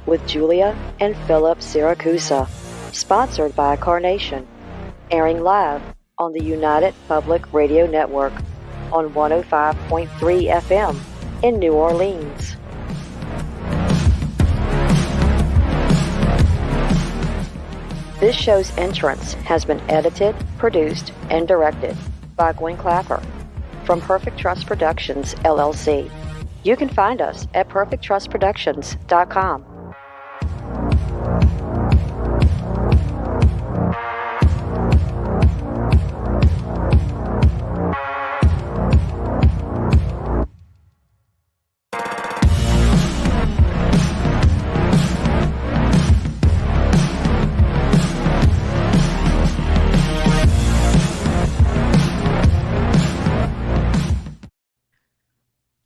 with Julia and Philip Siracusa, sponsored by Carnation, airing live on the United Public Radio Network on 105.3 FM in New Orleans. This show's entrance has been edited, produced, and directed by Gwen Clapper from Perfect Trust Productions, LLC. You can find us at perfecttrustproductions.com.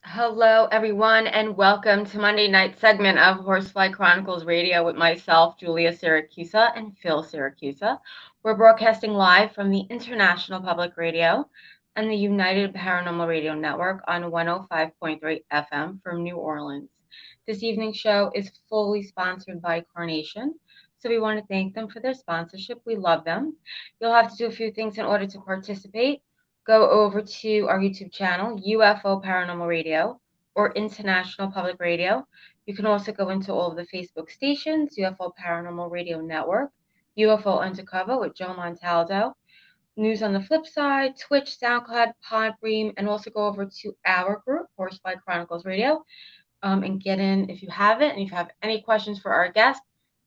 Hello, everyone, and welcome to Monday night segment of Horsefly Chronicles Radio with myself, Julia Siracusa, and Phil Siracusa. We're broadcasting live from the International Public Radio and the United Paranormal Radio Network on 105.3 FM from New Orleans. This evening's show is fully sponsored by Carnation, so we want to thank them for their sponsorship. We love them. You'll have to do a few things in order to participate. Go over to our YouTube channel, UFO Paranormal Radio, or International Public Radio. You can also go into all of the Facebook stations, UFO Paranormal Radio Network, UFO Undercover with Joe Montaldo, News on the Flip Side, Twitch, SoundCloud, Podbeam, and also go over to our group, Horsefly Chronicles Radio, and get in if you haven't. And if you have any questions for our guests,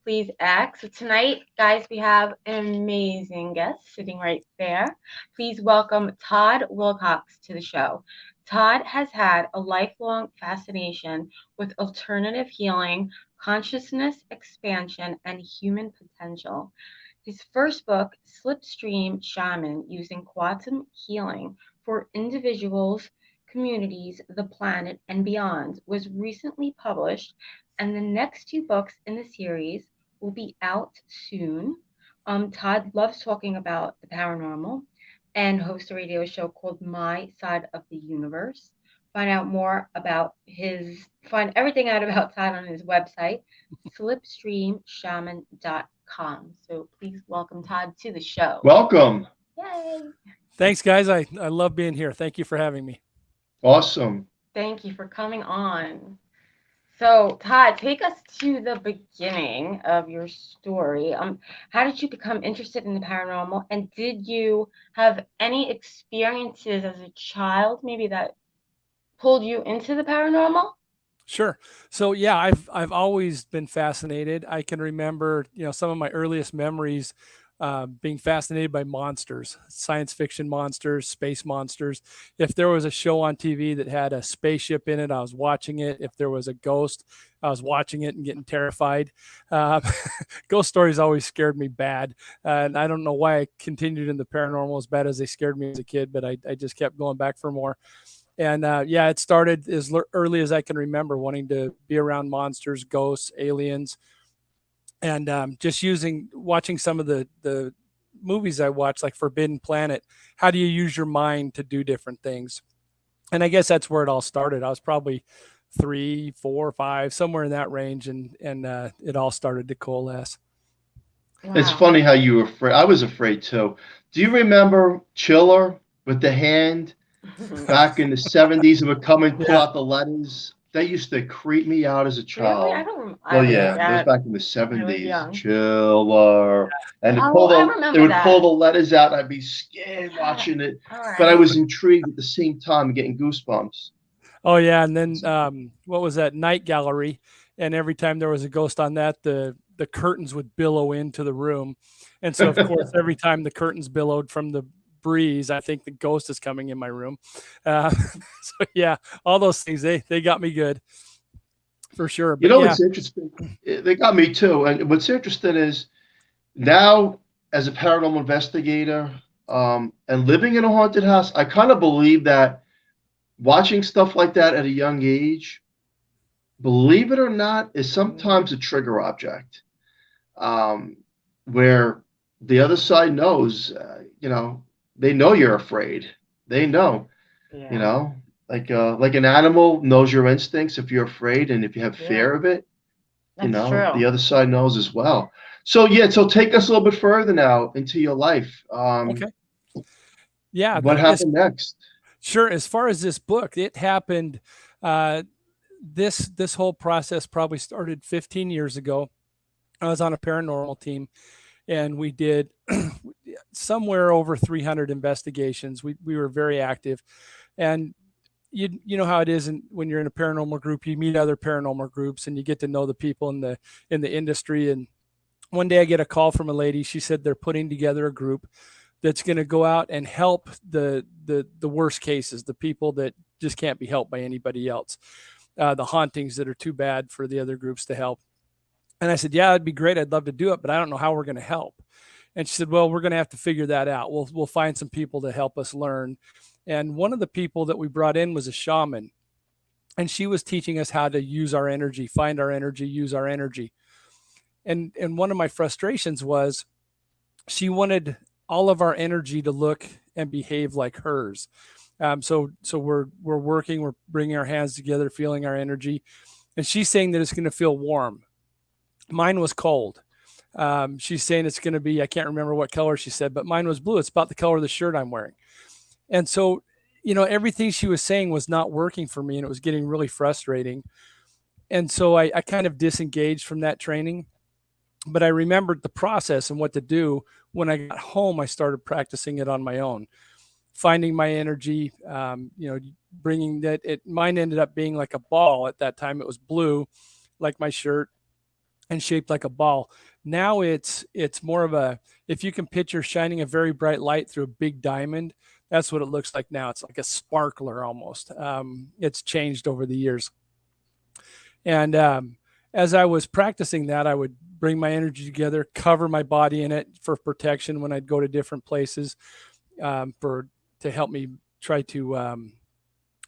please ask. So tonight, guys, we have an amazing guest sitting right there. Please welcome Todd Wilcox to the show. Todd has had a lifelong fascination with alternative healing, consciousness expansion, and human potential. His first book, Slipstream Shaman, using quantum healing for individuals, communities, the planet, and beyond, was recently published, and the next two books in the series will be out soon. Todd loves talking about the paranormal and hosts a radio show called My Side of the Universe. Find everything out about Todd on his website, slipstreamshaman.com. So please welcome Todd to the show. Welcome. Yay. Thanks, guys. I love being here. Thank you for having me. Awesome. Thank you for coming on. So, Todd, take us to the beginning of your story. How did you become interested in the paranormal, and did you have any experiences as a child, maybe that pulled you into the paranormal? Sure. So, yeah, I've always been fascinated. I can remember, some of my earliest memories being fascinated by monsters, science fiction monsters, space monsters. If there was a show on TV that had a spaceship in it, I was watching it. If there was a ghost, I was watching it and getting terrified. Ghost stories always scared me bad. And I don't know why I continued in the paranormal as bad as they scared me as a kid, but I just kept going back for more. And it started as early as I can remember, wanting to be around monsters, ghosts, aliens. And just watching some of the movies I watched, like Forbidden Planet. How do you use your mind to do different things? And I guess that's where it all started. I was probably 3, 4, 5, somewhere in that range, and it all started to coalesce. Wow. It's funny how you were afraid. I was afraid too. Do you remember Chiller with the hand back in the 70s? It would come and pull out the letters. That used to creep me out as a child. Really? I don't remember. Well, yeah, it was back in the 70s. young. Chiller. And I remember they would that. pull the letters out, and I'd be scared watching it. All But I right. was intrigued at the same time, getting goosebumps. Oh, yeah. And then what was that? Night Gallery. And every time there was a ghost on that, the curtains would billow into the room. And so, of course, every time the curtains billowed from the breeze, I think the ghost is coming in my room. So yeah, all those things, they got me good for sure. But What's interesting? They got me too. And what's interesting is now, as a paranormal investigator, and living in a haunted house, I kind of believe that watching stuff like that at a young age, believe it or not, is sometimes a trigger object, where the other side knows, they know you're afraid. They know, like an animal knows your instincts if you're afraid and if you have fear of it. That's true. The other side knows as well. So yeah, so take us a little bit further now into your life. Okay. Yeah. What happened next? Sure. As far as this book, it happened. This whole process probably started 15 years ago. I was on a paranormal team, and we did somewhere over 300 investigations. We were very active, and you know how it is when you're in a paranormal group, you meet other paranormal groups and you get to know the people in the industry. And one day I get a call from a lady. She said they're putting together a group that's going to go out and help the worst cases, the people that just can't be helped by anybody else, the hauntings that are too bad for the other groups to help. And I said, yeah, it'd be great. I'd love to do it, but I don't know how we're going to help. And she said, well, we're going to have to figure that out. We'll find some people to help us learn. And one of the people that we brought in was a shaman, and she was teaching us how to use our energy, find our energy, use our energy. And one of my frustrations was she wanted all of our energy to look and behave like hers. So we're working, we're bringing our hands together, feeling our energy. And she's saying that it's going to feel warm. Mine was cold. She's saying it's going to be, I can't remember what color she said, but mine was blue. It's about the color of the shirt I'm wearing. And so, everything she was saying was not working for me, and it was getting really frustrating. And so I kind of disengaged from that training, but I remembered the process and what to do. When I got home, I started practicing it on my own, finding my energy, bringing that. Mine ended up being like a ball. At that time, it was blue, like my shirt, and shaped like a ball. Now it's more of a, if you can picture shining a very bright light through a big diamond, that's what it looks like now. It's like a sparkler almost. It's changed over the years. And as I was practicing that, I would bring my energy together, cover my body in it for protection when I'd go to different places, to help me try to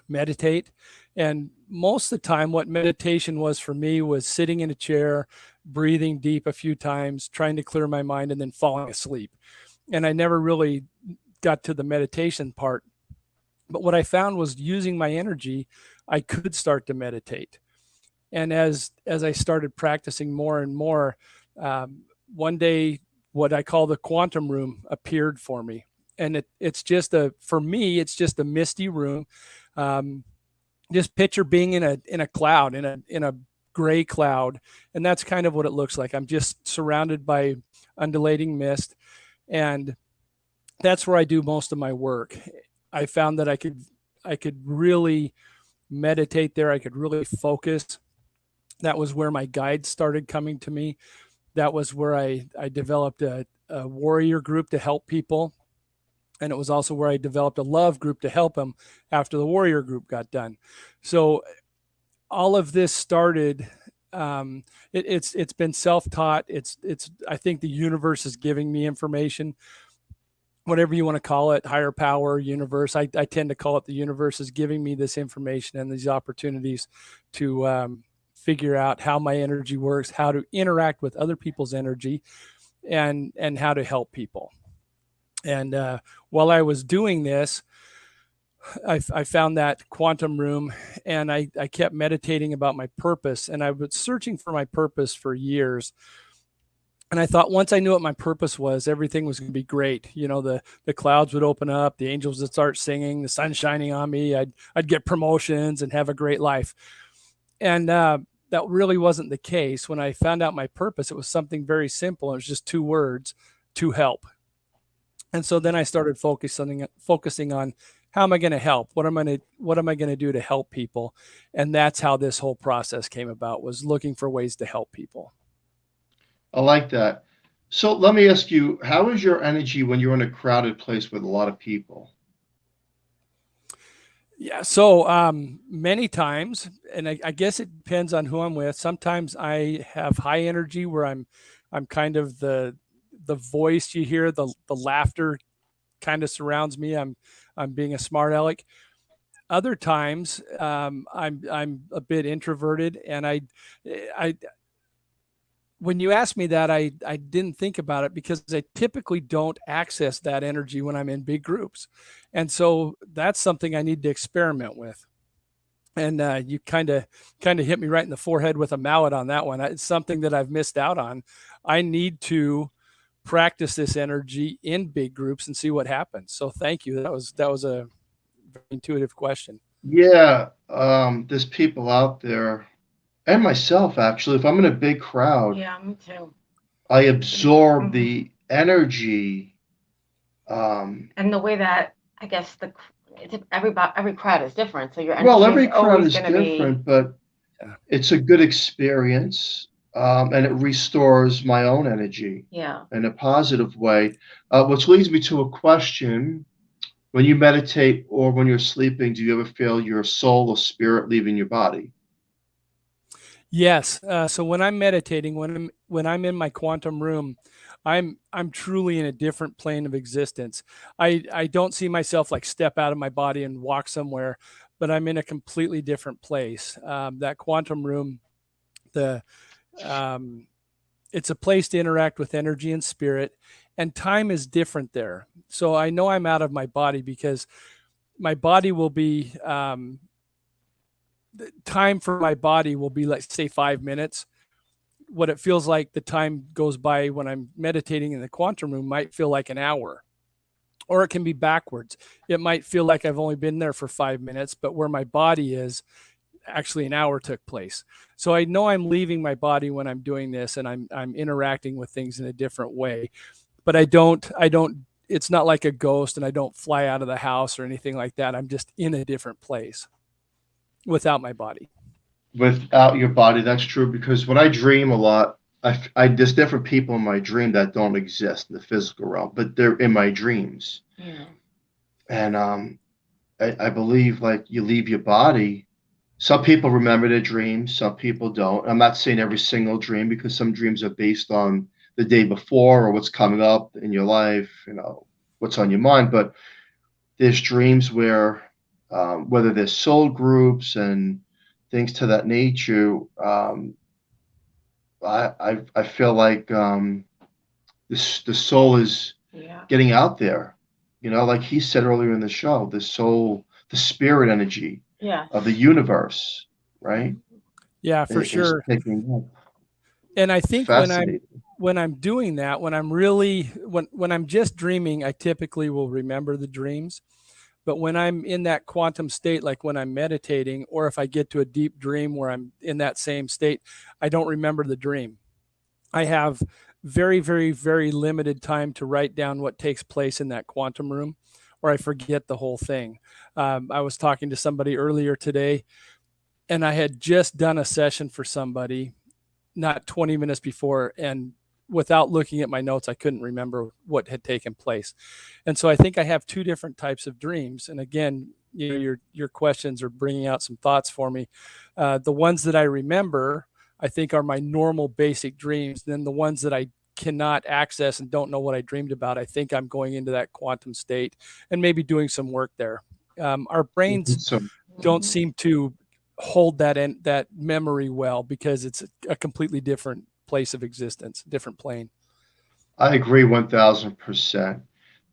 meditate. And most of the time, what meditation was for me was sitting in a chair, breathing deep a few times, trying to clear my mind, and then falling asleep. And I never really got to the meditation part. But what I found was using my energy, I could start to meditate. And as I started practicing more and more, one day, what I call the quantum room appeared for me. And it's just for me, it's just a misty room. Just picture being in a cloud, in a gray cloud. And that's kind of what it looks like. I'm just surrounded by undulating mist. And that's where I do most of my work. I found that I could really meditate there. I could really focus. That was where my guides started coming to me. That was where I developed a warrior group to help people. And it was also where I developed a love group to help them after the warrior group got done. So all of this started, it's been self-taught. I think the universe is giving me information, whatever you want to call it, higher power, universe. I tend to call it the universe is giving me this information and these opportunities to figure out how my energy works, how to interact with other people's energy, and how to help people. And while I was doing this, I found that quantum room, and I kept meditating about my purpose. And I was searching for my purpose for years. And I thought once I knew what my purpose was, everything was going to be great. The clouds would open up, the angels would start singing, the sun shining on me. I'd get promotions and have a great life. And that really wasn't the case. When I found out my purpose, it was something very simple. It was just 2 words: to help. And so then I started focusing on how am I going to help? What am I going to do to help people? And that's how this whole process came about, was looking for ways to help people. I like that. So let me ask you, how is your energy when you're in a crowded place with a lot of people? Yeah. So many times, and I guess it depends on who I'm with. Sometimes I have high energy where I'm kind of the voice you hear, the laughter kind of surrounds me. I'm being a smart aleck. Other times I'm a bit introverted, and I when you asked me that, I didn't think about it, because I typically don't access that energy when I'm in big groups. And so that's something I need to experiment with. And you kind of hit me right in the forehead with a mallet on that one. It's something that I've missed out on. I need to practice this energy in big groups and see what happens. So thank you. That was a very intuitive question. Yeah, there's people out there, and myself actually. If I'm in a big crowd, Yeah, me too. I absorb the energy. And the way that I guess every crowd is different, so your Well, energy is every crowd always is going to be. different, but it's a good experience, and it restores my own energy Yeah. in a positive way. Which leads me to a question. When you meditate or when you're sleeping, do you ever feel your soul or spirit leaving your body? Yes. So when I'm meditating, when I'm in my quantum room, I'm truly in a different plane of existence. I don't see myself like step out of my body and walk somewhere, but I'm in a completely different place. That quantum room, the um, it's a place to interact with energy and spirit, and time is different there. So I know I'm out of my body because my body will be the time for my body will be like say 5 minutes. What it feels like the time goes by when I'm meditating in the quantum room might feel like an hour, or it can be backwards. It might feel like I've only been there for 5 minutes, but where my body is, actually an hour took place. So I know I'm leaving my body when I'm doing this, and I'm interacting with things in a different way. But I don't. It's not like a ghost, and I don't fly out of the house or anything like that. I'm just in a different place without my body. Without your body, that's true because when I dream a lot, there's different people in my dream that don't exist in the physical realm, but they're in my dreams. Yeah. And I believe like you leave your body. Some people remember their dreams, some people don't. I'm not saying every single dream because some dreams are based on the day before or what's coming up in your life, what's on your mind. But there's dreams where, whether there's soul groups and things to that nature, I feel like the soul is Yeah. getting out there. Like he said earlier in the show, the soul, the spirit energy Yeah. of the universe, right? Yeah, for Is sure. picking up. And I think Fascinating. when I'm doing that, when I'm really when I'm just dreaming, I typically will remember the dreams. But when I'm in that quantum state, like when I'm meditating, or if I get to a deep dream where I'm in that same state, I don't remember the dream. I have very, very, very limited time to write down what takes place in that quantum room, or I forget the whole thing. I was talking to somebody earlier today, and I had just done a session for somebody not 20 minutes before, and without looking at my notes, I couldn't remember what had taken place. And so I think I have two different types of dreams. And again, your questions are bringing out some thoughts for me. The ones that I remember, I think, are my normal basic dreams. Then the ones that I cannot access and don't know what I dreamed about, I think I'm going into that quantum state and maybe doing some work there. Our brains So don't seem to hold that memory well because it's a completely different place of existence, different plane. I agree 1000%.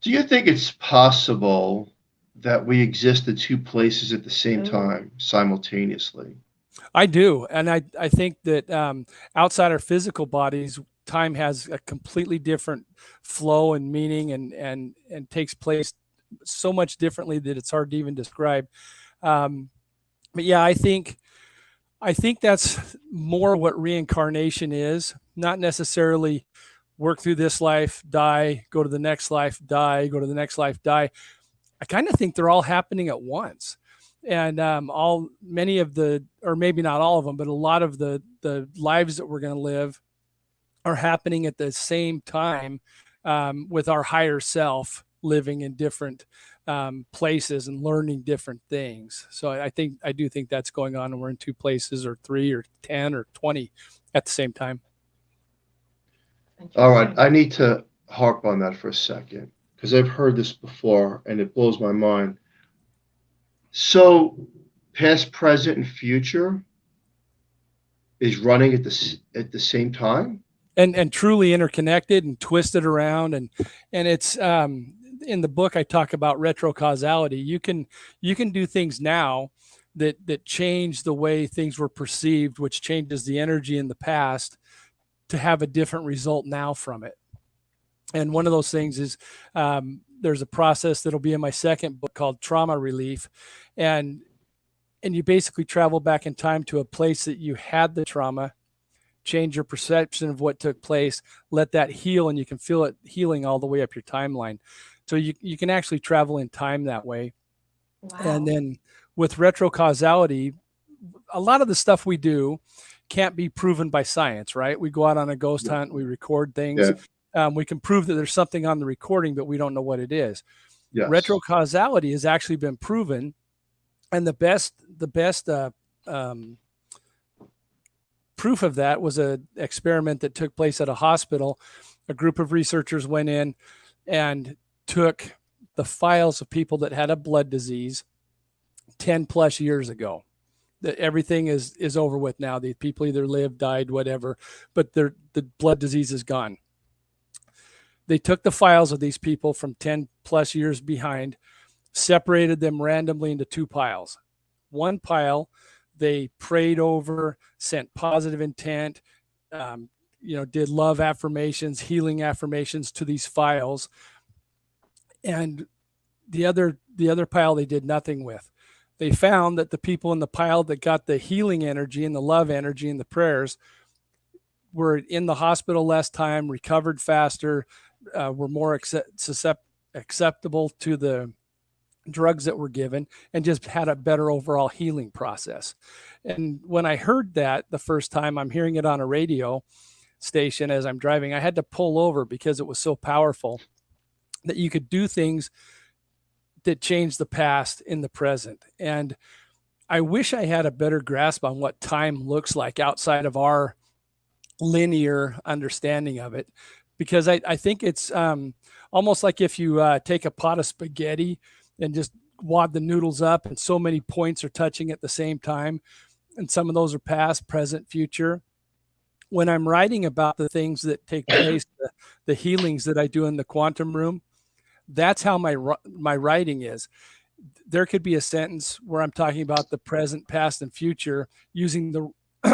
Do you think it's possible that we exist in two places at the same time simultaneously? I do, and I think that outside our physical bodies, time has a completely different flow and meaning, and takes place so much differently that it's hard to even describe. But yeah, I think that's more what reincarnation is, not necessarily work through this life, die, go to the next life, die, go to the next life, die. I kind of think they're all happening at once. And all many of the, or maybe not all of them, but a lot of the lives that we're going to live are happening at the same time, with our higher self living in different places and learning different things. So I do think that's going on, and we're in two places, or three, or 10, or 20 at the same time. All right, I need to harp on that for a second because I've heard this before and it blows my mind. So, past, present, and future is running at the same time? And truly interconnected and twisted around, and it's in the book I talk about retrocausality. You can do things now that change the way things were perceived, which changes the energy in the past to have a different result now from it. And one of those things is there's a process that'll be in my second book called Trauma Relief. And you basically travel back in time to a place that you had the trauma, change your perception of what took place, let that heal, and you can feel it healing all the way up your timeline. So you can actually travel in time that way. Wow. And then with retrocausality, a lot of the stuff we do can't be proven by science, right? We go out on a ghost hunt, we record things. We can prove that there's something on the recording, but we don't know what it is. Yes. Retrocausality has actually been proven. And the best proof of that was an experiment that took place at a hospital. A group of researchers went in and took the files of people that had a blood disease 10 plus years ago. That everything is over with now. These people either lived, died, whatever, but the blood disease is gone. They took the files of these people from 10 plus years behind, separated them randomly into two piles. One pile they prayed over, sent positive intent, did love affirmations, healing affirmations to these files. And the other pile they did nothing with. They found that the people in the pile that got the healing energy and the love energy and the prayers were in the hospital less time, recovered faster, were more acceptable to the drugs that were given, and just had a better overall healing process. And when I heard that the first time, I'm hearing it on a radio station as I'm driving, I had to pull over because it was so powerful that you could do things that change the past in the present. And I wish I had a better grasp on what time looks like outside of our linear understanding of it, because I think it's almost like if you take a pot of spaghetti and just wad the noodles up, and so many points are touching at the same time, and some of those are past, present, future. When I'm writing about the things that take place, the healings that I do in the quantum room, that's how my writing is. There could be a sentence where I'm talking about the present, past, and future using the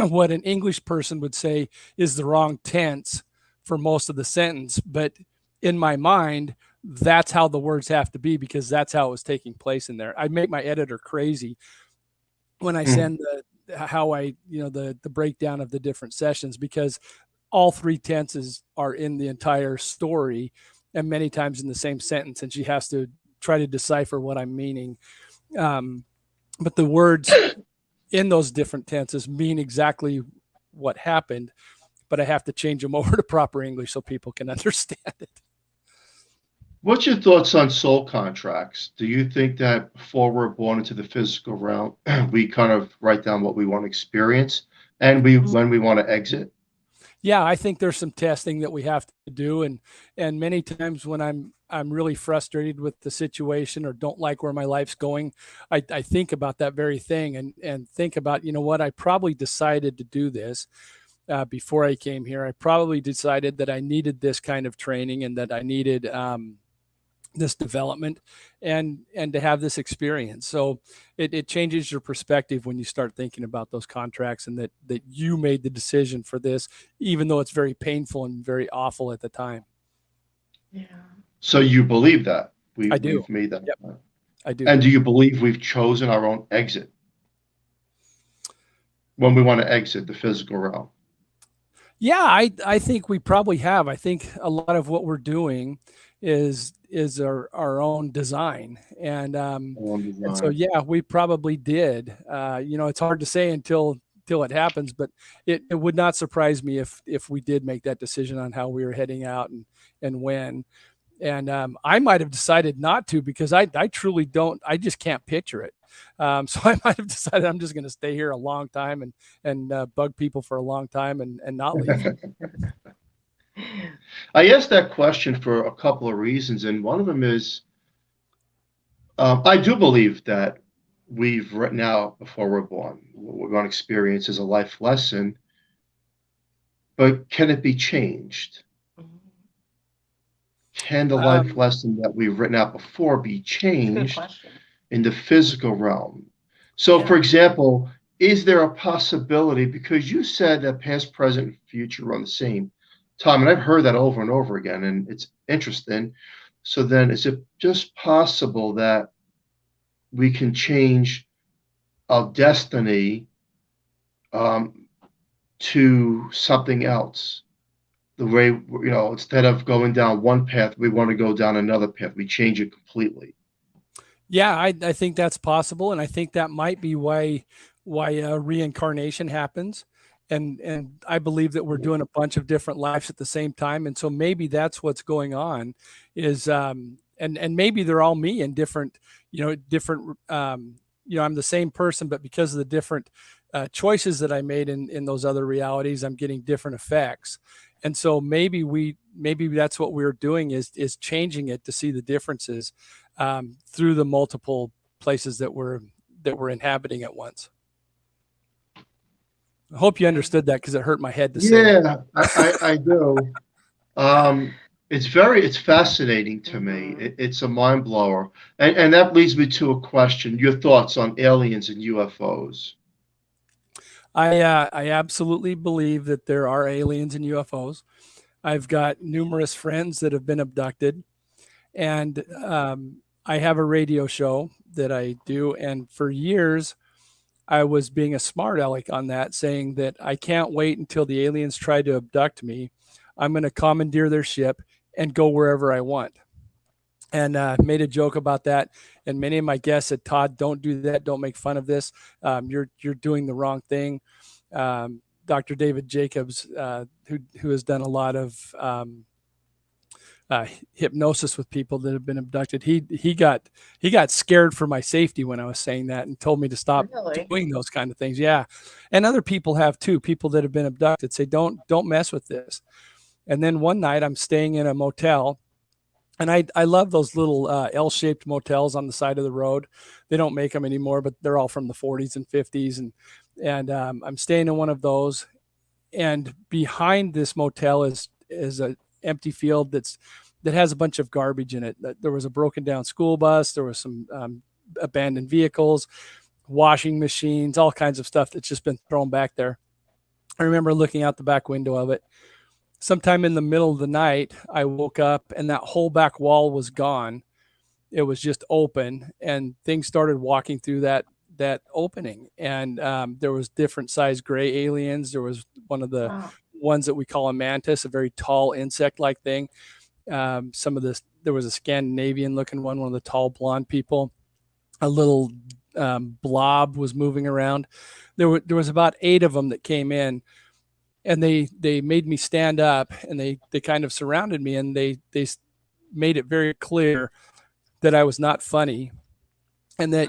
what an English person would say is the wrong tense for most of the sentence, but in my mind, that's how the words have to be, because that's how it was taking place in there. I make my editor crazy when I send the breakdown of the different sessions, because all three tenses are in the entire story and many times in the same sentence, and she has to try to decipher what I'm meaning. But the words in those different tenses mean exactly what happened, but I have to change them over to proper English so people can understand it. What's your thoughts on soul contracts? Do you think that before we're born into the physical realm, we kind of write down what we want to experience and when we want to exit? Yeah, I think there's some testing that we have to do, and many times when I'm really frustrated with the situation or don't like where my life's going, I think about that very thing and think about, what, I probably decided to do this before I came here. I probably decided that I needed this kind of training and that I needed this development and to have this experience. So it changes your perspective when you start thinking about those contracts and that you made the decision for this, even though it's very painful and very awful at the time. Yeah. So you believe that I do. we've made that? Yep. I do. And do you believe we've chosen our own exit when we want to exit the physical realm? Yeah, I think we probably have. I think a lot of what we're doing is our own design. And so, yeah, we probably did. It's hard to say until it happens, but it would not surprise me if we did make that decision on how we were heading out and when. And I might have decided not to, because I truly don't, I just can't picture it. So I might have decided I'm just going to stay here a long time and bug people for a long time and not leave. I asked that question for a couple of reasons, and one of them is I do believe that we've written out before we're born what we're going to experience as a life lesson, but can it be changed? Can the life lesson that we've written out before be changed in the physical realm? So, Yeah. for example, is there a possibility, because you said that past, present, and future are on the same time, and I've heard that over and over again, and it's interesting. So then, is it just possible that we can change our destiny um, to something else? The way, instead of going down one path, we want to go down another path. We change it completely. Yeah, I think that's possible, and I think that might be why reincarnation happens, and I believe that we're doing a bunch of different lives at the same time, and so maybe that's what's going on, is and maybe they're all me in different, different, I'm the same person, but because of the different choices that I made in those other realities, I'm getting different effects, and so maybe that's what we're doing is changing it to see the differences through the multiple places that we're inhabiting at once. I hope you understood that because it hurt my head to say it. Yeah, I do. It's fascinating to me. It's a mind blower, and that leads me to a question: your thoughts on aliens and UFOs? I absolutely believe that there are aliens and UFOs. I've got numerous friends that have been abducted, and I have a radio show that I do, and for years I was being a smart aleck on that, saying that I can't wait until the aliens try to abduct me. I'm going to commandeer their ship and go wherever I want. And made a joke about that. And many of my guests said, "Todd, don't do that. Don't make fun of this. You're doing the wrong thing." Dr. David Jacobs, who has done a lot of hypnosis with people that have been abducted. He got scared for my safety when I was saying that and told me to stop Really? doing those kind of things. Yeah, and other people have too. People that have been abducted say don't mess with this. And then one night I'm staying in a motel, and I love those little L-shaped motels on the side of the road. They don't make them anymore, but they're all from the 40s and 50s, and I'm staying in one of those, and behind this motel is a empty field that has a bunch of garbage in it. There was a broken down school bus. There was some abandoned vehicles, washing machines, all kinds of stuff that's just been thrown back there. I remember looking out the back window of it. Sometime in the middle of the night, I woke up and that whole back wall was gone. It was just open, and things started walking through that opening, and there was different size gray aliens. There was one of the Wow. ones that we call a mantis, a very tall insect like thing. There was a Scandinavian looking one of the tall blonde people. A little blob was moving around. There was about 8 of them that came in, and they made me stand up, and they kind of surrounded me, and they made it very clear that I was not funny, and that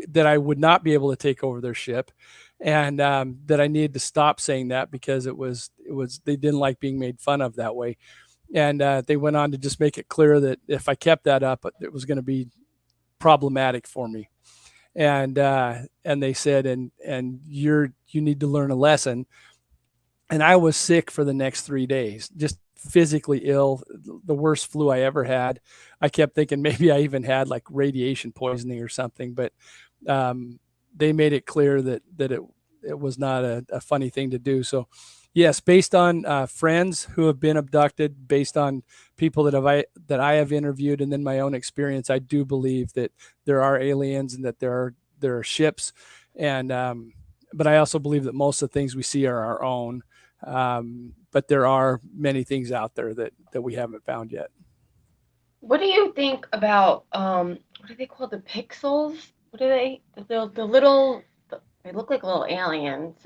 that I would not be able to take over their ship, and that I needed to stop saying that because it was they didn't like being made fun of that way. And they went on to just make it clear that if I kept that up, it was going to be problematic for me. And they said, and you need to learn a lesson. And I was sick for the next 3 days, just physically ill, the worst flu I ever had. I kept thinking maybe I even had like radiation poisoning or something, but they made it clear that it was not a funny thing to do. So yes, based on friends who have been abducted, based on people that I have interviewed, and then my own experience, I do believe that there are aliens and that there are ships, and but I also believe that most of the things we see are our own. But there are many things out there that we haven't found yet. What do you think about what are they called? The pixels? What are they? The little they look like little aliens.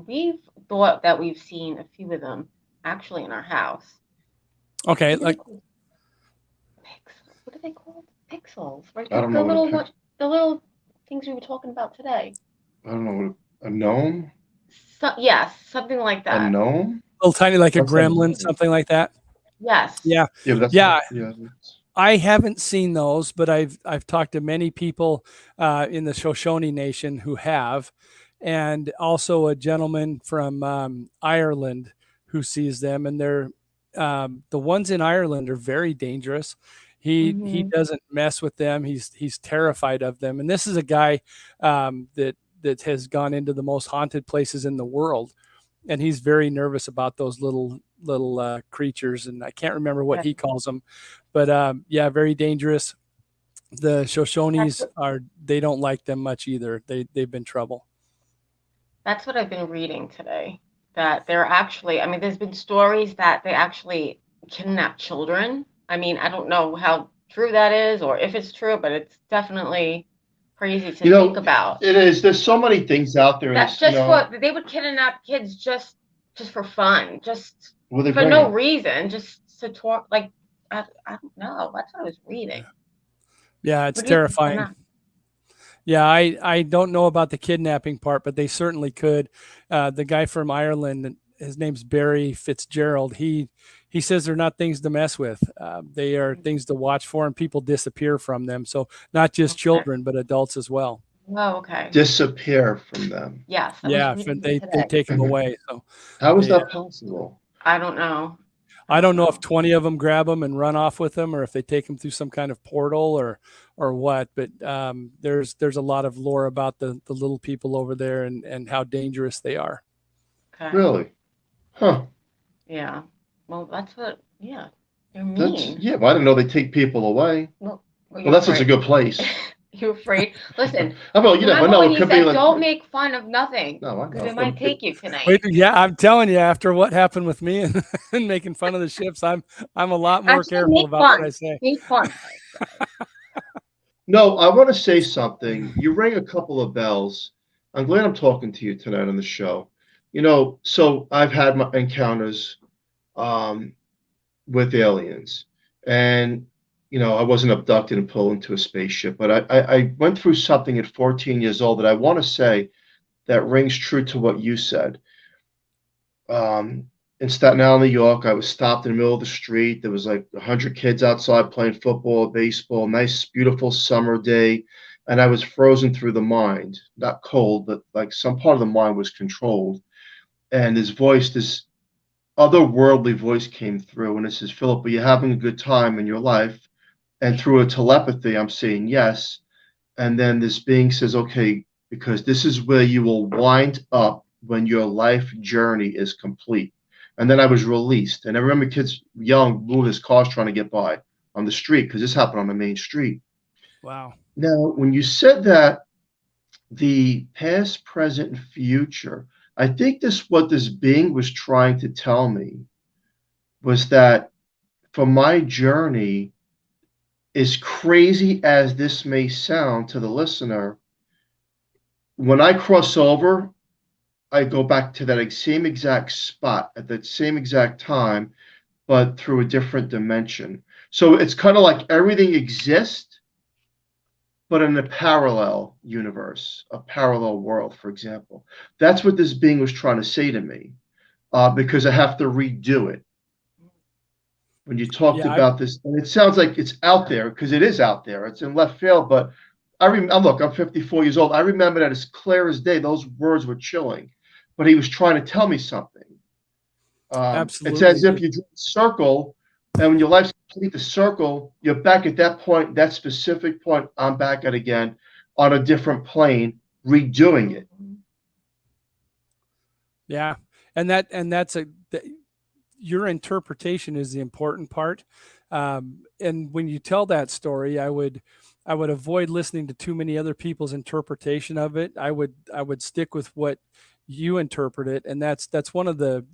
We've thought that we've seen a few of them actually in our house. Okay, What are they like called? Pixels. What are they called? Pixels. Right? I don't know what a The little things we were talking about today. I don't know what a gnome. Yes, something like A that. gnome? little tiny, like a That's not gremlin, something like that. Yes. Yeah, Yeah, but that's yeah. yeah. I haven't seen those, but I've talked to many people in the Shoshone Nation who have, and also a gentleman from Ireland who sees them, and they're the ones in Ireland are very dangerous. He doesn't mess with them. He's terrified of them. And this is a guy that has gone into the most haunted places in the world, and he's very nervous about those little creatures. And I can't remember what he calls them, but yeah, very dangerous. The Shoshones they don't like them much either. They've been trouble. That's what I've been reading today. That they're actually, I mean, there's been stories that they actually kidnap children. I mean, I don't know how true that is or if it's true, but it's definitely crazy to think about. It is. There's so many things out there. That's just they would kidnap kids just for fun, just for no reason, just to talk. Like, I don't know. That's what I was reading. Yeah, it's terrifying. Yeah, I don't know about the kidnapping part, but they certainly could. The guy from Ireland, his name's Barry Fitzgerald. He says they're not things to mess with. They are things to watch for, and people disappear from them. So not just children, but adults as well. Oh, okay. Disappear from them. Yes. Yeah, they take them away. So how is that possible? I don't know. I don't know if 20 of them grab them and run off with them, or if they take them through some kind of portal or what. But there's a lot of lore about the little people over there and how dangerous they are. Okay. Really? Huh. Yeah. Well, that's what. Yeah. They're mean. Well, I didn't know they take people away. Well, that's such a good place. You're afraid? Listen. You never know. It could be like, don't make fun of nothing. No, because it might take you tonight. Yeah, I'm telling you, after what happened with me and making fun of the ships, I'm a lot more careful about what I say. Make fun. No, I want to say something. You rang a couple of bells. I'm glad I'm talking to you tonight on the show. So I've had my encounters with aliens, and I wasn't abducted and pulled into a spaceship, but I went through something at 14 years old that I want to say that rings true to what you said. In Staten Island, New York, I was stopped in the middle of the street. There was like 100 kids outside playing football, baseball, nice, beautiful summer day. And I was frozen through the mind, not cold, but like some part of the mind was controlled. And this otherworldly voice came through, and it says, Philip, are you having a good time in your life? And through a telepathy, I'm saying yes. And then this being says, okay, because this is where you will wind up when your life journey is complete. And then I was released. And I remember kids young move his cars trying to get by on the street, because this happened on the main street. Wow. Now, when you said that the past, present, and future, I think what this being was trying to tell me was that for my journey, as crazy as this may sound to the listener, when I cross over, I go back to that same exact spot at that same exact time, but through a different dimension. So it's kind of like everything exists, but in a parallel universe, a parallel world, for example. That's what this being was trying to say to me, because I have to redo it. When you talked about this, and it sounds like it's out there, because it is out there. It's in left field, but look, I'm 54 years old. I remember that as clear as day. Those words were chilling, but he was trying to tell me something. Absolutely. It's as if you draw a circle, and when your life's complete, the circle, you're back at that point, that specific point. I'm back at again on a different plane, redoing it. Yeah, that's your interpretation is the important part. And when you tell that story, I would avoid listening to too many other people's interpretation of it. I would stick with what you interpret it. And that's one of the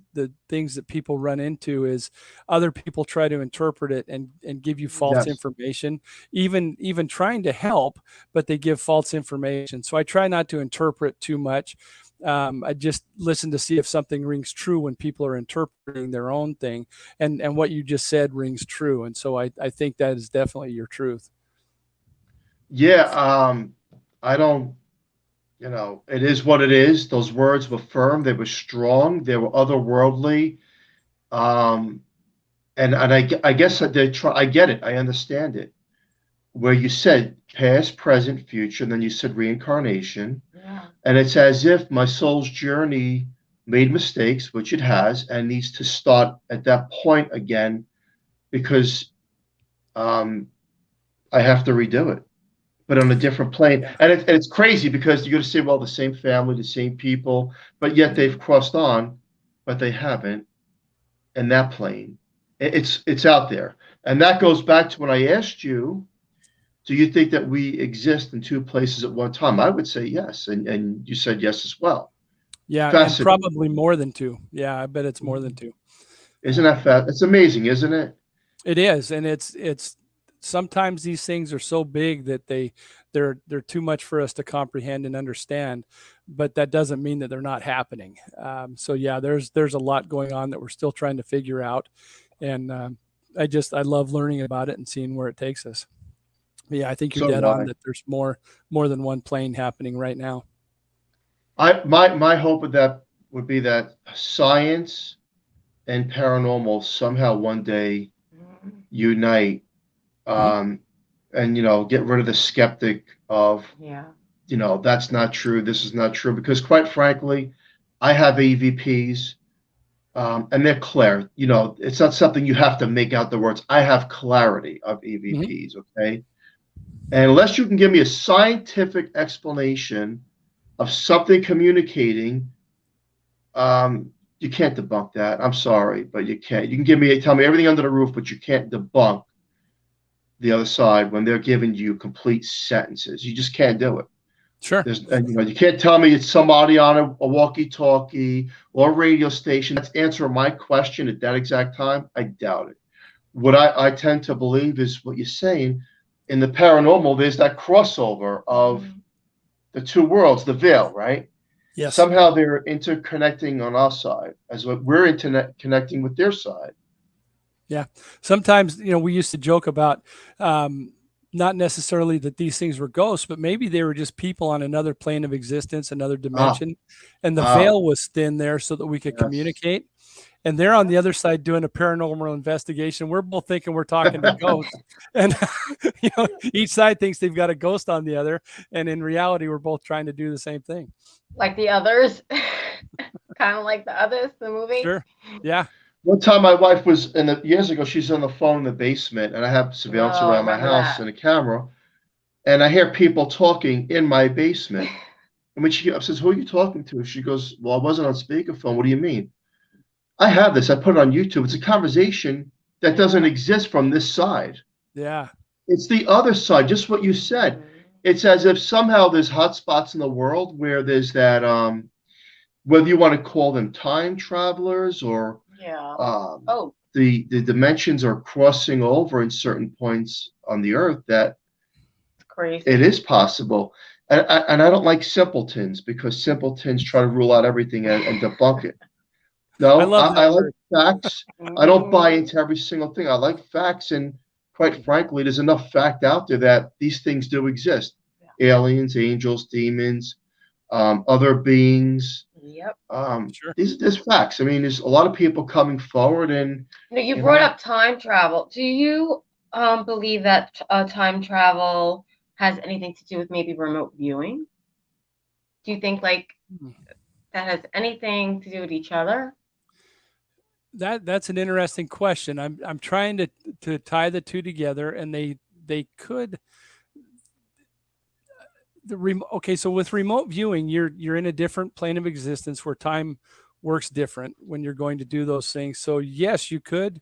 things that people run into is other people try to interpret it and give you false information, even trying to help, but they give false information. So I try not to interpret too much. I just listen to see if something rings true when people are interpreting their own thing, and what you just said rings true. And so I think that is definitely your truth. Yeah. I don't, it is what it is. Those words were firm. They were strong. They were otherworldly. And I guess I get it. I understand it. Where you said past, present, future, and then you said reincarnation. Yeah. And it's as if my soul's journey made mistakes, which it has, and needs to start at that point again, because I have to redo it, but on a different plane. Yeah. And it's crazy because you're going to say, well, the same family, the same people, but yet they've crossed on, but they haven't in that plane. It's out there. And that goes back to when I asked you, do you think that we exist in two places at one time? I would say yes. And you said yes as well. Yeah, and Fascinating. probably more than two. Yeah, I bet it's more than two. Isn't that fast? It's amazing, isn't it? It is, and it's sometimes these things are so big that they're too much for us to comprehend and understand, but that doesn't mean that they're not happening. So yeah, there's a lot going on that we're still trying to figure out, and I love learning about it and seeing where it takes us. But yeah, I think you're So dead do on I. that. There's more than one plane happening right now. My hope of that would be that science and paranormal somehow one day unite, Mhm. um, and get rid of the skeptic of Yeah. that's not true, this is not true, because quite frankly, I have EVPs, and they're clear. It's not something you have to make out the words. I have clarity of Mhm. EVPs, okay? And unless you can give me a scientific explanation of something communicating, you can't debunk that. I'm sorry, but you can't. You can tell me everything under the roof, but you can't debunk the other side when they're giving you complete sentences. You just can't do it. Sure. And you can't tell me it's somebody on a walkie-talkie or a radio station that's answering my question at that exact time. I doubt it. What I tend to believe is what you're saying. In the paranormal, there's that crossover of the two worlds, the veil, right? Yes. Somehow they're interconnecting on our side as what we're internet connecting with their side. Yeah. Sometimes, we used to joke about not necessarily that these things were ghosts, but maybe they were just people on another plane of existence, another Ah, dimension. And the ah, veil was thin there so that we could yes. communicate. And they're on the other side doing a paranormal investigation. We're both thinking we're talking to ghosts. And each side thinks they've got a ghost on the other. And in reality, we're both trying to do the same thing. Like the others, kind of like the others, the movie. Sure. Yeah. One time, my wife was years ago. She's on the phone in the basement, and I have surveillance Oh, I around my remember house that. and a camera, and I hear people talking in my basement. And when I says, "Who are you talking to?" She goes, "Well, I wasn't on speakerphone. What do you mean?" I have this. I put it on YouTube. It's a conversation that doesn't exist from this side. Yeah. It's the other side, just what you said. It's as if somehow there's hot spots in the world where there's that, whether you want to call them time travelers or Yeah. um, the dimensions are crossing over in certain points on the earth, that It's crazy. it is possible. And I don't like simpletons, because simpletons try to rule out everything and debunk it. I No, love I that like word. facts. I don't buy into every single thing. I like facts, and quite frankly, there's enough fact out there that these things do exist. Aliens, angels, demons, other beings. Yep. Sure. There's facts. I mean, there's a lot of people coming forward, and Now, you brought up time travel. Do you believe that time travel has anything to do with maybe remote viewing? Do you think like that has anything to do with each other? That's an interesting question. I'm trying to tie the two together, and they could. Okay, so with remote viewing, you're in a different plane of existence where time works different when you're going to do those things. So yes, you could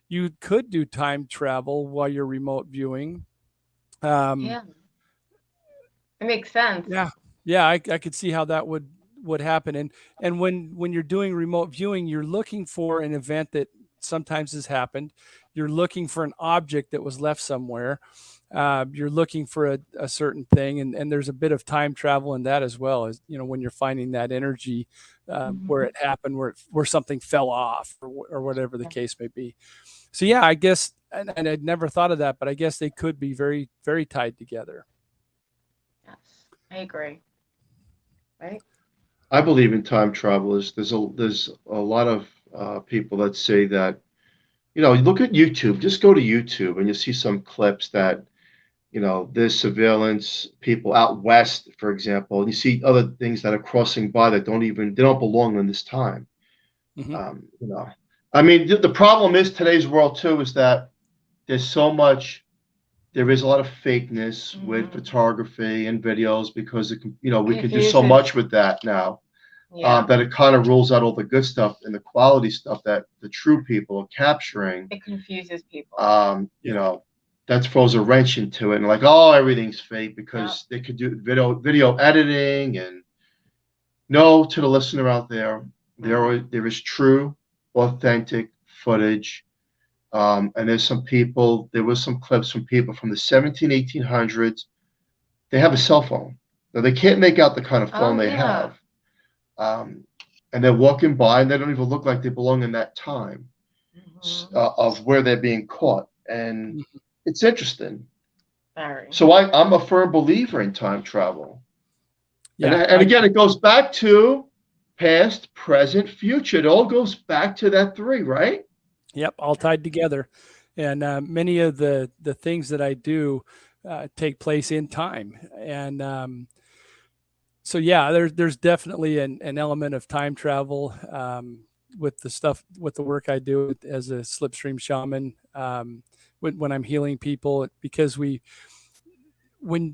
do time travel while you're remote viewing. Yeah, it makes sense. Yeah, I could see how that would happen. And when you're doing remote viewing, you're looking for an event that sometimes has happened. You're looking for an object that was left somewhere. You're looking for a certain thing, and there's a bit of time travel in that as well, as when you're finding that energy where it happened, where something fell off, or whatever the case may be. So yeah, I guess, and I'd never thought of that, but I guess they could be very, very tied together. Yes, I agree. Right? I believe in time travelers. There's a lot of people that say that. Look at YouTube. Just go to YouTube, and you'll see some clips that there's surveillance people out west, for example, and you see other things that are crossing by that they don't belong in this time. Hmm. I mean, the problem is today's world too is that there's so much there is a lot of fakeness with Mhm. photography and videos because it can, we can do so Confuses. much with that now. Yeah. That it kind of rules out all the good stuff and the quality stuff that the true people are capturing. It confuses people. That throws a wrench into it, and like, oh, everything's fake because they could do video editing. And no, to the listener out there, there is true, authentic footage. And there was some clips from people from the 1800s. They have a cell phone. Now they can't make out the kind of phone they have. And they're walking by and they don't even look like they belong in that time of where they're being caught. And it's interesting. Very. So I'm a firm believer in time travel. Yeah. And again, it goes back to past, present, future. It all goes back to that three, right? Yep, all tied together. And many of the things that I do take place in time. And so, yeah, there's definitely an element of time travel with the work I do as a Slipstream Shaman when I'm healing people, because when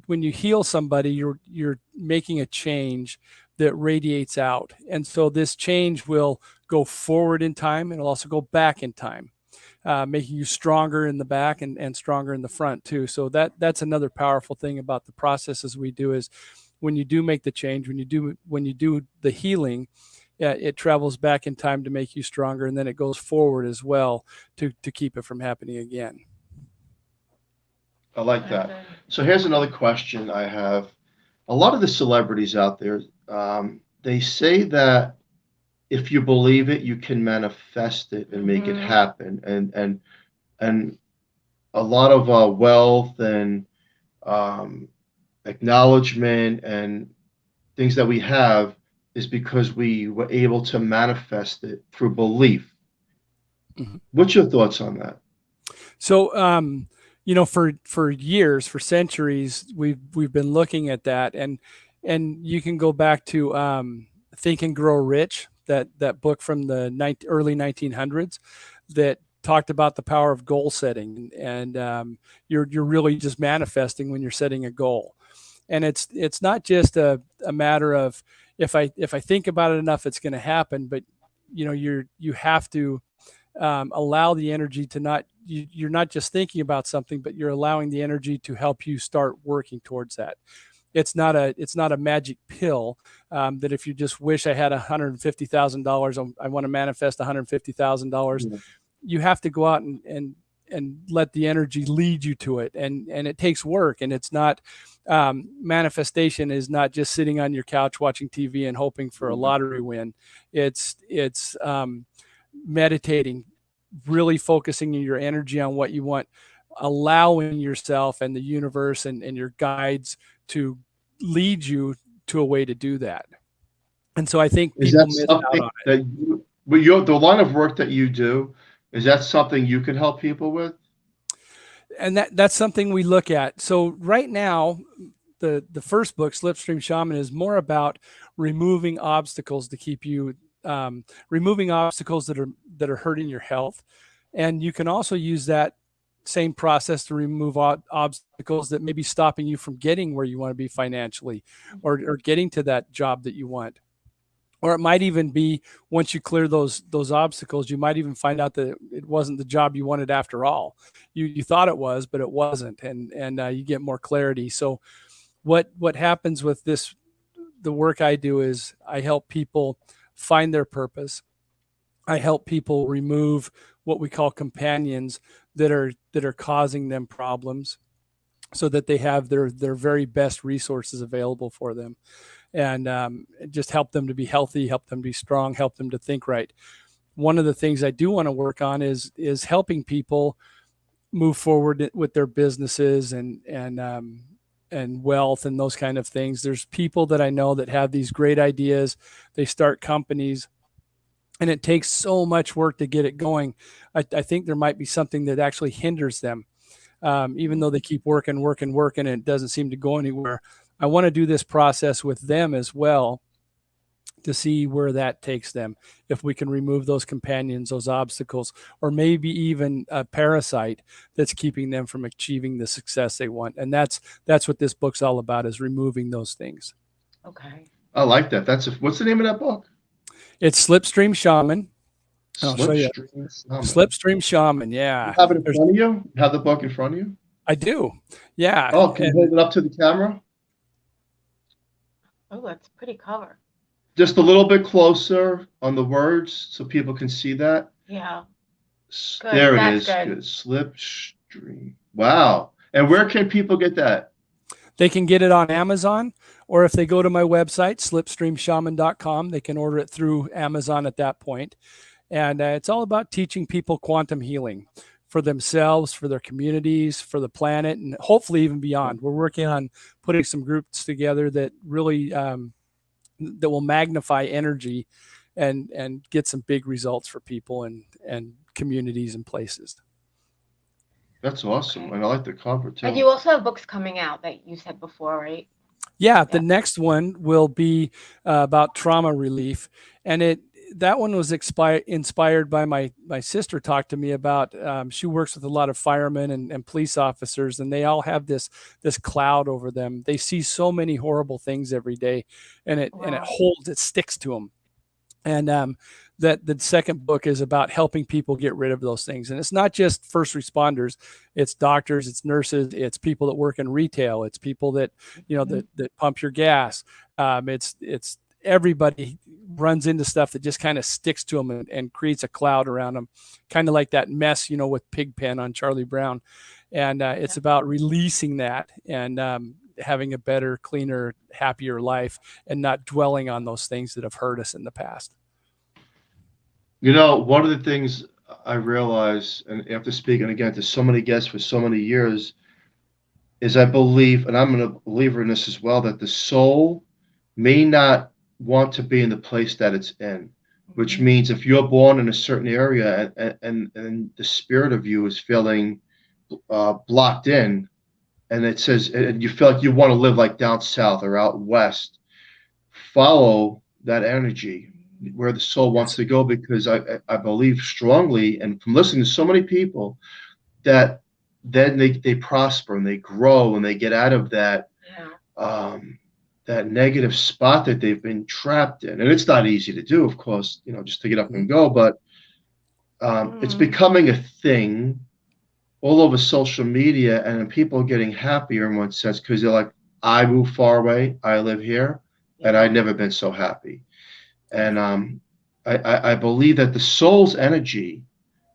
you heal somebody, you're making a change that radiates out. And so this change will go forward in time and it'll also go back in time, making you stronger in the back and stronger in the front too. So that's another powerful thing about the processes we do is when you do make the change, when you do the healing, it travels back in time to make you stronger, and then it goes forward as well to keep it from happening again. I like that. So here's another question I have. A lot of the celebrities out there, they say that if you believe it, you can manifest it and make it happen. And a lot of wealth and acknowledgement and things that we have is because we were able to manifest it through belief. What's your thoughts on that? So, for years, for centuries, we've been looking at that, and you can go back to Think and Grow Rich, that book from the early 1900s that talked about the power of goal setting, and you're really just manifesting when you're setting a goal. And it's not just a matter of if I think about it enough, it's going to happen, but you have to allow the energy to you're not just thinking about something, but you're allowing the energy to help you start working towards that. It's not a magic pill that if you just wish I had $150,000, I want to manifest $150,000. You have to go out and let the energy lead you to it. And it takes work, and it's not, manifestation is not just sitting on your couch watching TV and hoping for a lottery win. It's meditating, really focusing your energy on what you want, allowing yourself and the universe and your guides to lead you to a way to do that. And so I think people miss out on it. The line of work that you do, is that something you can help people with? And that's something we look at. So right now, the first book, Slipstream Shaman, is more about removing obstacles to keep you, removing obstacles that are hurting your health. And you can also use that same process to remove obstacles that may be stopping you from getting where you want to be financially, or getting to that job that you want. Or it might even be, once you clear those obstacles, you might even find out that it wasn't the job you wanted after all. You thought it was, but it wasn't, and you get more clarity. So what happens with the work I do is I help people find their purpose. I help people remove what we call companions that are causing them problems, so that they have their very best resources available for them, and just help them to be healthy, help them to be strong, help them to think right. One of the things I do want to work on is helping people move forward with their businesses and wealth and those kind of things. There's people that I know that have these great ideas. They start companies, and it takes so much work to get it going. I think there might be something that actually hinders them, even though they keep working, and it doesn't seem to go anywhere. I want to do this process with them as well to see where that takes them. If we can remove those companions, those obstacles, or maybe even a parasite that's keeping them from achieving the success they want. And that's what this book's all about, is removing those things. Okay. I like that. What's the name of that book? It's Slipstream Shaman. I'll show you. Slipstream Shaman. Slipstream Shaman, yeah. You have it in front of you? You have the book in front of you? I do. Yeah. Oh, can you hold it up to the camera? Oh, that's pretty cover. Just a little bit closer on the words so people can see that. Yeah. Good. There it is. Good. Slipstream. Wow. And where can people get that? They can get it on Amazon, or if they go to my website, slipstreamshaman.com, they can order it through Amazon at that point. And it's all about teaching people quantum healing for themselves, for their communities, for the planet, and hopefully even beyond. We're working on putting some groups together that really that will magnify energy and get some big results for people and communities and places. That's awesome. And I like the cover too. And you also have books coming out that you said before, right? Yeah, the next one will be about trauma relief. And that one was inspired by my sister talked to me about, she works with a lot of firemen and police officers, and they all have this cloud over them. They see so many horrible things every day, and it sticks to them. And that the second book is about helping people get rid of those things. And it's not just first responders, it's doctors, it's nurses, it's people that work in retail, it's people that, that pump your gas. It's everybody runs into stuff that just kind of sticks to them and creates a cloud around them, kind of like that mess, with Pigpen on Charlie Brown. And it's about releasing that and having a better, cleaner, happier life, and not dwelling on those things that have hurt us in the past. One of the things I realize, and after speaking again to so many guests for so many years, is I believe, and I'm a believer in this as well, that the soul may not want to be in the place that it's in, which means if you're born in a certain area and the spirit of you is feeling blocked in, and it says, and you feel like you want to live like down south or out west, follow that energy where the soul wants to go, because I believe strongly, and from listening to so many people, that then they prosper and they grow and they get out of that that negative spot that they've been trapped in. And it's not easy to do, of course, just to get up and go, but it's becoming a thing all over social media, and people getting happier in one sense, because they're like, I moved far away, I live here, and I've never been so happy. And I believe that the soul's energy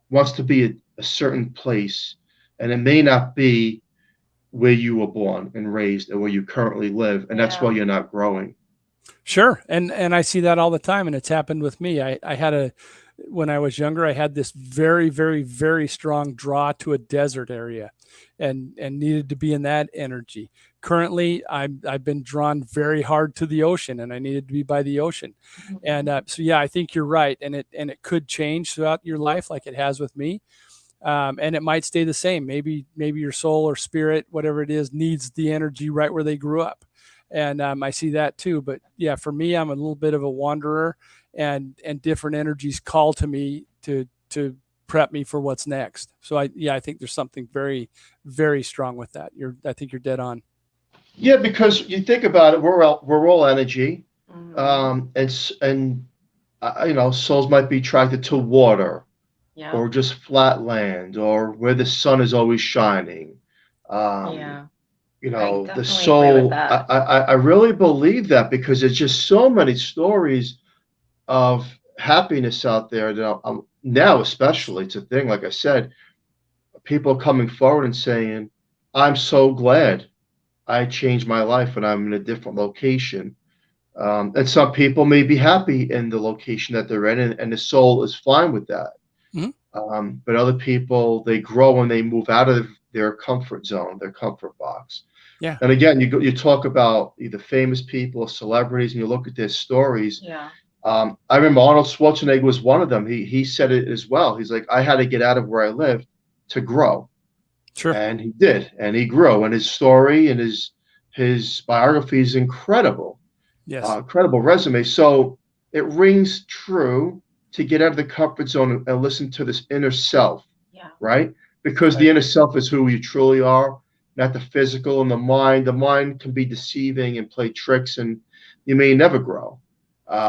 wants to be a certain place, and it may not be where you were born and raised or where you currently live, and that's why you're not growing. Sure. And I see that all the time, and it's happened with me. I had when I was younger, I had this very, very, very strong draw to a desert area and needed to be in that energy. Currently, I've been drawn very hard to the ocean, and I needed to be by the ocean. And so, yeah, I think you're right. And it could change throughout your life, like it has with me. And it might stay the same. Maybe your soul or spirit, whatever it is, needs the energy right where they grew up. And I see that too. But yeah, for me, I'm a little bit of a wanderer, and different energies call to me to prep me for what's next. So I think there's something very, very strong with that. I think you're dead on. Yeah, because you think about it, we're all energy, and souls might be attracted to water, or just flat land, or where the sun is always shining. The soul. I really believe that, because there's just so many stories of happiness out there now, especially. It's a thing, like I said, people coming forward and saying, I'm so glad I changed my life and I'm in a different location. And some people may be happy in the location that they're in, and the soul is fine with that. But other people, they grow and they move out of their comfort zone, their comfort box. Yeah. And again, you talk about either famous people or celebrities, and you look at their stories. Yeah. I remember Arnold Schwarzenegger was one of them. He said it as well. He's like, I had to get out of where I lived to grow. Sure. And he did, and he grew. And his story and his biography is incredible. Yes. Incredible resume. So it rings true to get out of the comfort zone and listen to this inner self, Yeah. right? Because Right. the inner self is who you truly are, not the physical and the mind. The mind can be deceiving and play tricks, and you may never grow.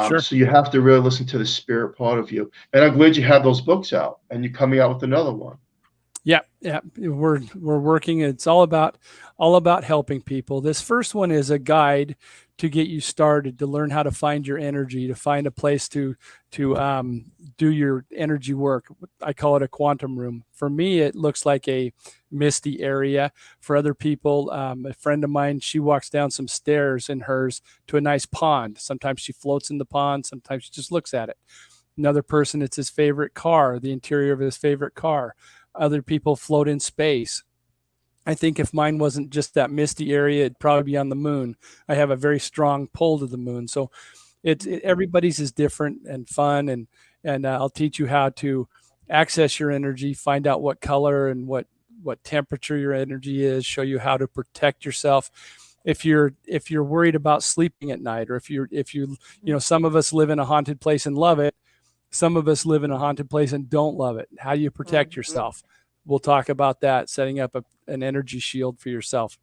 Sure. So you have to really listen to the spirit part of you. And I'm glad you have those books out, and you're coming out with another one. Yeah, yeah, we're working. It's all about helping people. This first one is a guide to get you started, to learn how to find your energy, to find a place to do your energy work. I call it a quantum room. For me, it looks like a misty area. For other people, a friend of mine, she walks down some stairs in hers to a nice pond. Sometimes she floats in the pond. Sometimes she just looks at it. Another person, it's his favorite car, the interior of his favorite car. Other people float in space. I think if mine wasn't just that misty area, it'd probably be on the moon. I have a very strong pull to the moon. So everybody's is different and fun. And I'll teach you how to access your energy, find out what color and what temperature your energy is, show you how to protect yourself. If you're worried about sleeping at night, or if you some of us live in a haunted place and love it. Some of us live in a haunted place and don't love it. How do you protect yourself? We'll talk about that, setting up an energy shield for yourself.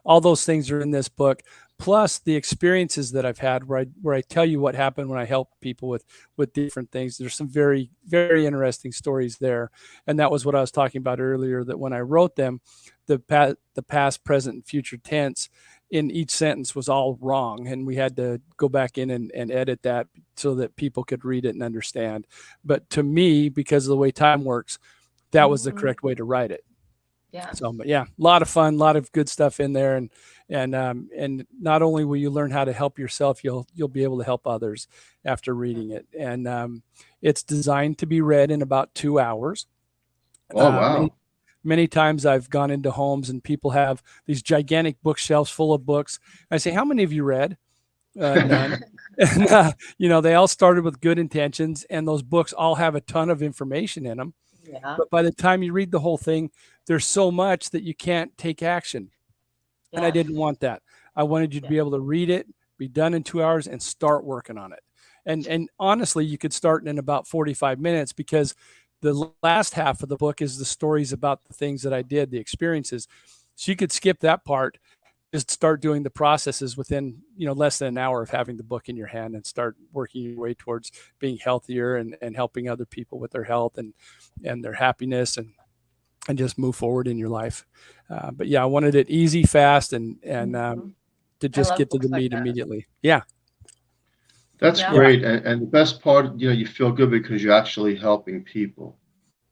All those things are in this book, plus the experiences that I've had where I tell you what happened when I help people with different things. There's some very, very interesting stories there. And that was what I was talking about earlier, that when I wrote them, the past, present, and future tense in each sentence was all wrong. And we had to go back in and edit that so that people could read it and understand. But to me, because of the way time works, that was the correct way to write it. Yeah. So, but yeah, a lot of fun, a lot of good stuff in there, and not only will you learn how to help yourself, you'll be able to help others after reading it. And it's designed to be read in about 2 hours. Oh, wow. Many times I've gone into homes and people have these gigantic bookshelves full of books. I say, "How many of you read?" None. And they all started with good intentions, and those books all have a ton of information in them. Yeah. But by the time you read the whole thing, there's so much that you can't take action. And I didn't want that. I wanted you to be able to read it, be done in 2 hours, and start working on it. And honestly, you could start in about 45 minutes, because the last half of the book is the stories about the things that I did, the experiences. So you could skip that part, just start doing the processes within less than an hour of having the book in your hand, and start working your way towards being healthier and helping other people with their health and their happiness, and just move forward in your life. But yeah, I wanted it easy, fast, and to just get to the meat immediately. Yeah. That's great. And the best part, you feel good because you're actually helping people.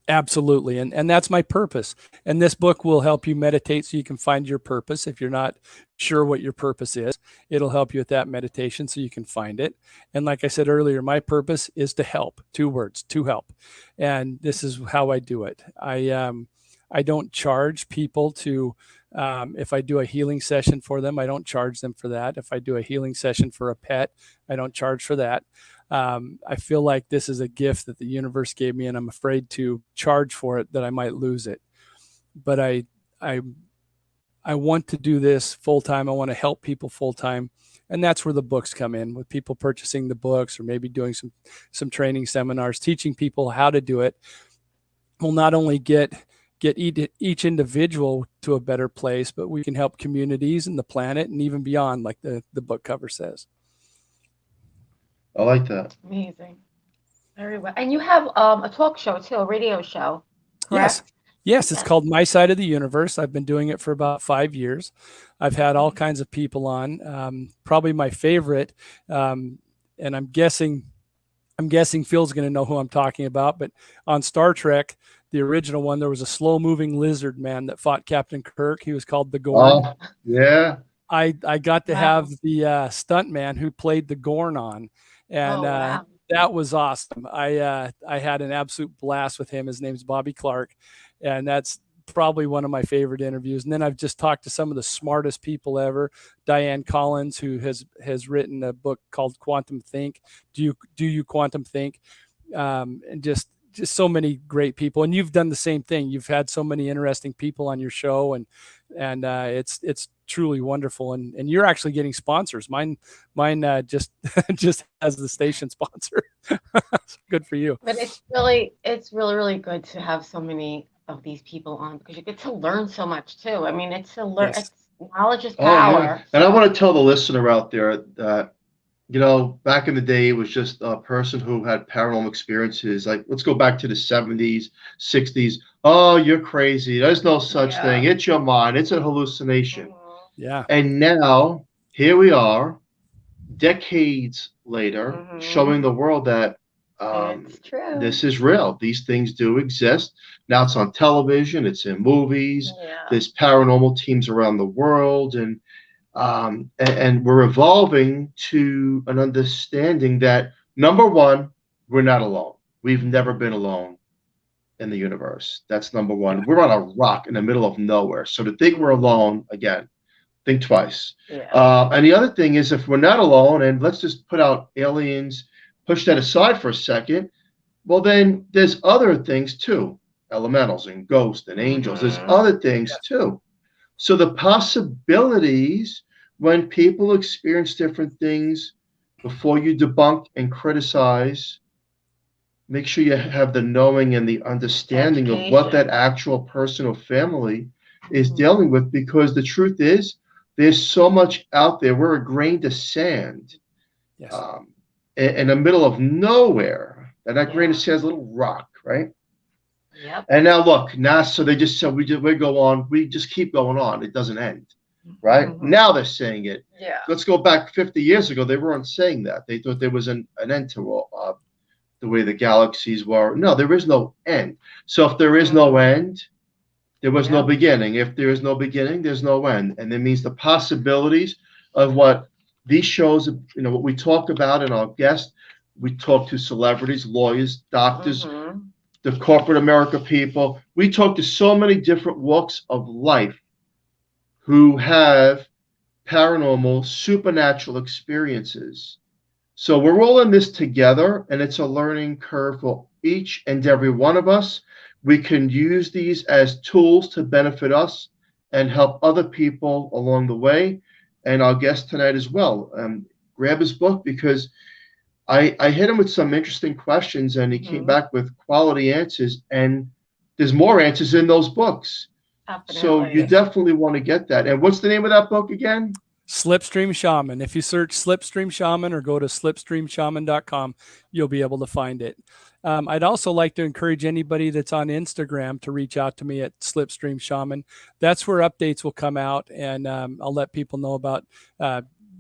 Absolutely. And that's my purpose. And this book will help you meditate so you can find your purpose. If you're not sure what your purpose is, it'll help you with that meditation so you can find it. And like I said earlier, my purpose is to help. 2 words, to help. And this is how I do it. I don't charge people to, if I do a healing session for them, I don't charge them for that. If I do a healing session for a pet, I don't charge for that. I feel like this is a gift that the universe gave me, and I'm afraid to charge for it, that I might lose it. But I want to do this full time. I want to help people full time. And that's where the books come in, with people purchasing the books, or maybe doing some training seminars, teaching people how to do it. We'll not only get each individual to a better place, but we can help communities and the planet and even beyond, like the book cover says. I like that. Amazing. Very well. And you have a talk show too, a radio show, correct? Yes, it's called My Side of the Universe. I've been doing it for about 5 years. I've had all kinds of people on. Probably my favorite, and I'm guessing Phil's going to know who I'm talking about, but on Star Trek, the original one, there was a slow-moving lizard man that fought Captain Kirk. He was called the Gorn. Oh, yeah. I got to have the stunt man who played the Gorn on, and that was awesome. I had an absolute blast with him. His name's Bobby Clark, and that's probably one of my favorite interviews. And then I've just talked to some of the smartest people ever. Diane Collins, who has written a book called Quantum Think. Do you quantum think? And just so many great people. And you've done the same thing. You've had so many interesting people on your show, and it's truly wonderful. And you're actually getting sponsors. Mine just just has the station sponsor. Good for you. But it's really good to have so many of these people on, because you get to learn so much too. I mean, it's Yes. knowledge is Oh, yeah. power. And I want to tell the listener out there that, back in the day, it was just a person who had paranormal experiences. Like, let's go back to the 70s, 60s. Oh, you're crazy. There's no such Yeah. thing. It's your mind. It's a hallucination. Mhm. Yeah. And now, here we are, decades later, Mhm. showing the world that It's true. this is real. These things do exist. Now it's on television. It's in movies. Yeah. There's paranormal teams around the world, and we're evolving to an understanding that, number one, we're not alone. We've never been alone in the universe. That's number one. Yeah. We're on a rock in the middle of nowhere. So to think we're alone, again, think twice. Yeah. And the other thing is, if we're not alone, and let's just put out aliens, push that aside for a second, well, then there's other things too, elementals and ghosts and angels. There's Mhm. other things too. So the possibilities, when people experience different things, before you debunk and criticize, make sure you have the knowing and the understanding of what that actual person or family is Mhm. dealing with, because the truth is, there's so much out there. We're a grain of sand Yes. in the middle of nowhere, and that grain of Yeah. sand is a little rock, right? Yep. And now look, NASA, they just said we go on, we just keep going on. It doesn't end, right? Mhm. Now they're saying it. Yeah. Let's go back 50 years ago. They weren't saying that. They thought there was an end to the way the galaxies were. No, there is no end. So if there is no end, there was no Yep. beginning. If there is no beginning, there's no end. And that means the possibilities of what these shows, what we talk about in our guests, we talk to celebrities, lawyers, doctors, Mhm. the corporate America people. We talk to so many different walks of life who have paranormal, supernatural experiences. So we're all in this together, and it's a learning curve for each and every one of us. We can use these as tools to benefit us and help other people along the way. And our guest tonight as well. Grab his book, because I hit him with some interesting questions, and he came Mhm. back with quality answers. And there's more answers in those books. So Definitely. you definitely want to get that. And what's the name of that book again? Slipstream Shaman. If you search Slipstream Shaman or go to slipstreamshaman.com, you'll be able to find it. I'd also like to encourage anybody that's on Instagram to reach out to me at Slipstream Shaman. That's where updates will come out, and I'll let people know about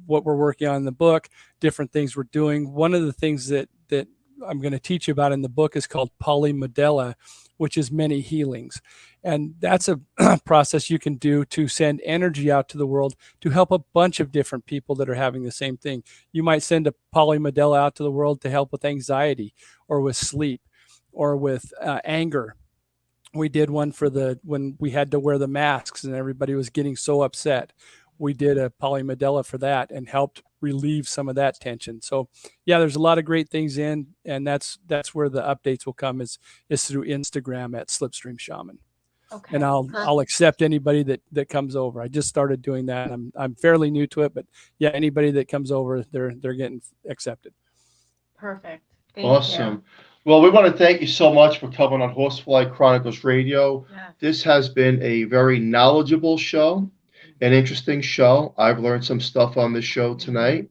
what we're working on in the book, different things we're doing. One of the things that I'm going to teach you about in the book is called polymodella, which is many healings. And that's a process you can do to send energy out to the world to help a bunch of different people that are having the same thing. You might send a polymodella out to the world to help with anxiety or with sleep or with anger. We did one for when we had to wear the masks and everybody was getting so upset. We did a polymodella for that and helped relieve some of that tension. So yeah, there's a lot of great things in, and that's where the updates will come is through Instagram at Slipstream Shaman. Okay. And I'll accept anybody that comes over. I just started doing that. I'm fairly new to it, but yeah, anybody that comes over, they're getting accepted. Perfect. Thank Awesome. you. Well, we want to thank you so much for coming on Horsefly Chronicles Radio. Yes. This has been a very knowledgeable show, an interesting show. I've learned some stuff on this show tonight.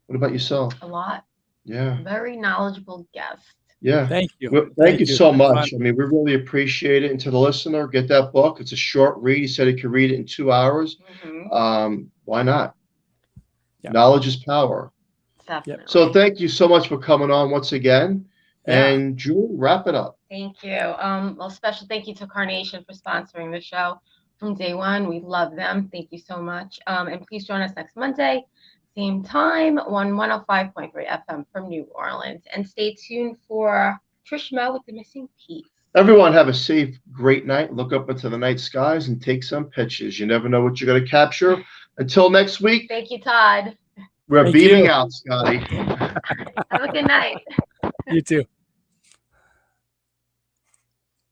What about yourself? A lot. Yeah. Very knowledgeable guest. Yeah. Thank you. Well, thank you so much. I mean, we really appreciate it. And to the listener, get that book. It's a short read. He said he could read it in 2 hours. Why not? Yeah. Knowledge is power. Definitely. So thank you so much for coming on once again. Yeah. And Julie, wrap it up. Thank you. Well, special thank you to Carnation for sponsoring the show from day one. We love them. Thank you so much. And please join us next Monday, same time, on 105.3 FM from New Orleans. And stay tuned for Trish Mo with the missing piece. Everyone have a safe, great night. Look up into the night skies and take some pictures. You never know what you're going to capture. Until next week. Thank you, Todd. We're Thank beaming you. out, Scotty. Have a good night. You too.